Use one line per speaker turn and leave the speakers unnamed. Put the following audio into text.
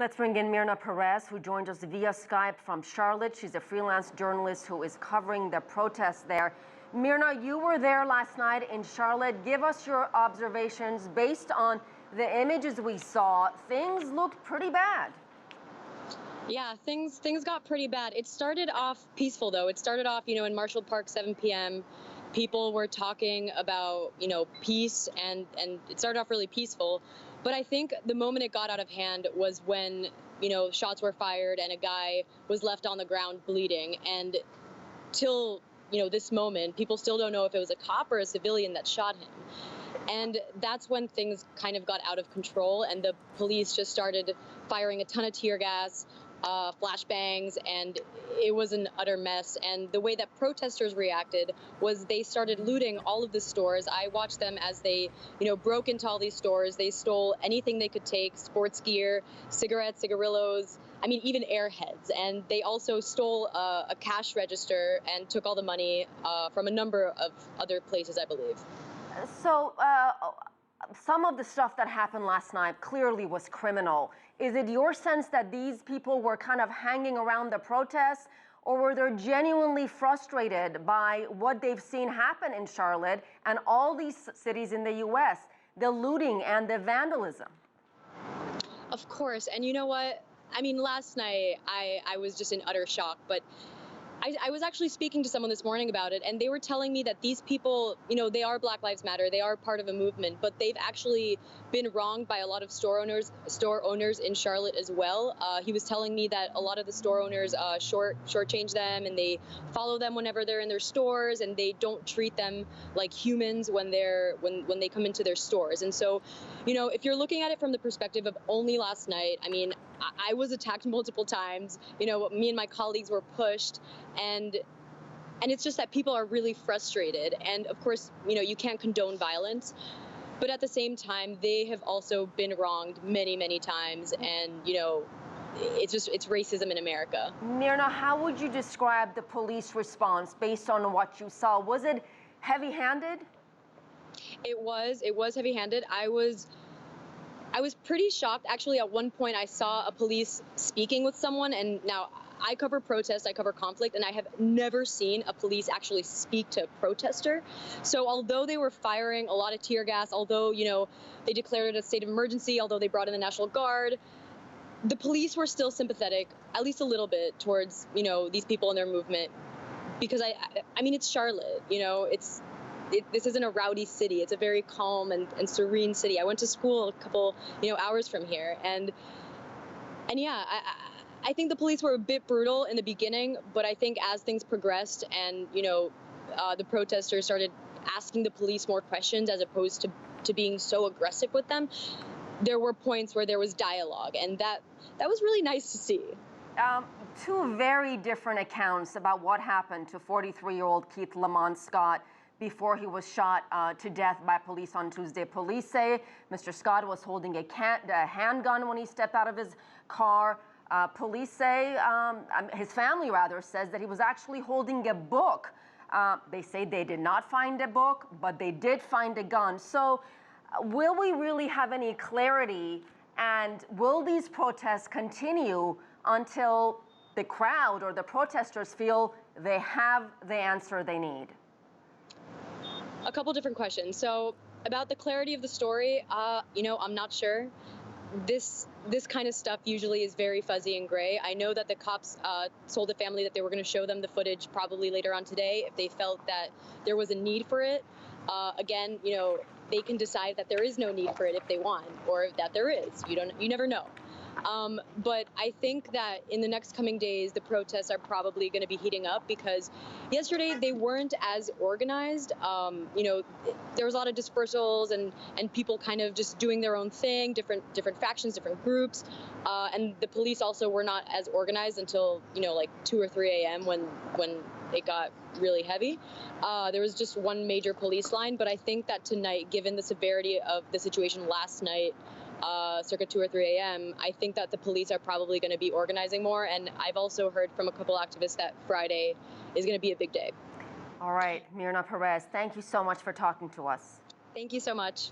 Let's bring in Myrna Perez, who joined us via Skype from Charlotte. She's a freelance journalist who is covering the protests there. Myrna, you were there last night in Charlotte. Give us your observations based on the images we saw. Things looked pretty bad.
Yeah, things got pretty bad. It started off peaceful, though. It started off, in Marshall Park, 7 p.m. People were talking about, peace, and it started off really peaceful. But I think the moment it got out of hand was when, shots were fired and a guy was left on the ground bleeding. And till, this moment, people still don't know if it was a cop or a civilian that shot him. And that's when things kind of got out of control, and the police just started firing a ton of tear gas, flashbangs, and it was an utter mess. And the way that protesters reacted was they started looting all of the stores. I watched them as they, broke into all these stores. They stole anything they could take, sports gear, cigarettes, cigarillos, even airheads. And they also stole a cash register and took all the money from a number of other places, I believe.
So some of the stuff that happened last night clearly was criminal. Is it your sense that these people were kind of hanging around the protests, or were they genuinely frustrated by what they've seen happen in Charlotte and all these cities in the U.S., the looting and the vandalism?
Of course. And you know what? Last night I was just in utter shock, but I was actually speaking to someone this morning about it, and they were telling me that these people, they are Black Lives Matter, they are part of a movement, but they've actually been wronged by a lot of store owners in Charlotte as well. He was telling me that a lot of the store owners shortchange them, and they follow them whenever they're in their stores, and they don't treat them like humans when they come into their stores. And so, if you're looking at it from the perspective of only last night, I was attacked multiple times. Me and my colleagues were pushed, and it's just that people are really frustrated. And of course, you can't condone violence, but at the same time, they have also been wronged many, many times. And, it's racism in America.
Myrna, how would you describe the police response based on what you saw? Was it heavy-handed?
It was heavy-handed. I was pretty shocked. Actually, at one point, I saw a police speaking with someone, and now I cover protests, I cover conflict, and I have never seen a police actually speak to a protester. So although they were firing a lot of tear gas, although, they declared it a state of emergency, although they brought in the National Guard, the police were still sympathetic, at least a little bit, towards, these people and their movement. Because, it's Charlotte, this isn't a rowdy city. It's a very calm and serene city. I went to school a couple, hours from here. And yeah, I think the police were a bit brutal in the beginning, but I think as things progressed and, the protesters started asking the police more questions as opposed to being so aggressive with them, there were points where there was dialogue, and that was really nice to see.
Two very different accounts about what happened to 43-year-old Keith Lamont Scott before he was shot to death by police on Tuesday. Police say Mr. Scott was holding a handgun when he stepped out of his car. Police say, his family rather, says that he was actually holding a book. They say they did not find a book, but they did find a gun. So will we really have any clarity, and will these protests continue until the crowd or the protesters feel they have the answer they need?
A couple different questions. So about the clarity of the story, I'm not sure. This kind of stuff usually is very fuzzy and gray. I know that the cops told the family that they were going to show them the footage probably later on today if they felt that there was a need for it. Again, they can decide that there is no need for it if they want, or that there is. You never know. But I think that in the next coming days, the protests are probably going to be heating up, because yesterday they weren't as organized. There was a lot of dispersals and people kind of just doing their own thing, different factions, different groups. And the police also were not as organized until, like 2 or 3 a.m. when it got really heavy. There was just one major police line, but I think that tonight, given the severity of the situation last night, circa 2 or 3 a.m., I think that the police are probably going to be organizing more. And I've also heard from a couple activists that Friday is going to be a big day.
All right, Myrna Perez, thank you so much for talking to us.
Thank you so much.